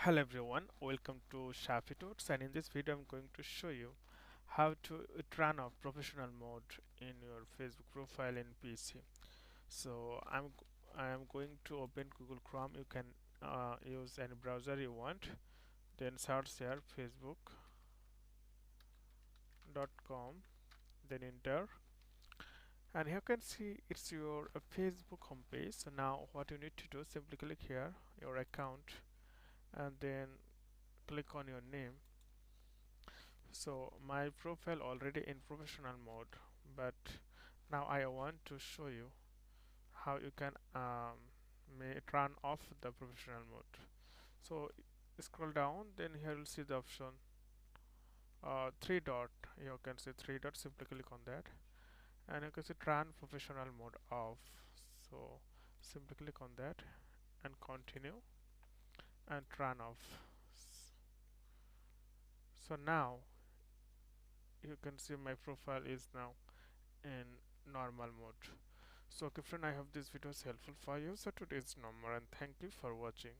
Hello everyone, welcome to Shafi Tuts, and in this video I'm going to show you how to turn off professional mode in your Facebook profile in PC. So I am going to open Google Chrome. You can use any browser you want, then search here facebook.com, then enter, and you can see it's your Facebook homepage. So now what you need to do, simply click here your account and then click on your name. So my profile already in professional mode, but now I want to show you how you can may turn off the professional mode. So scroll down, then here you'll see the option three dot. You can see three dot, simply click on that, and you can see turn professional mode off. So simply click on that and continue and turn off. So now you can see my profile is now in normal mode. So okay friend, I hope this video is helpful for you. So today's normal, and thank you for watching.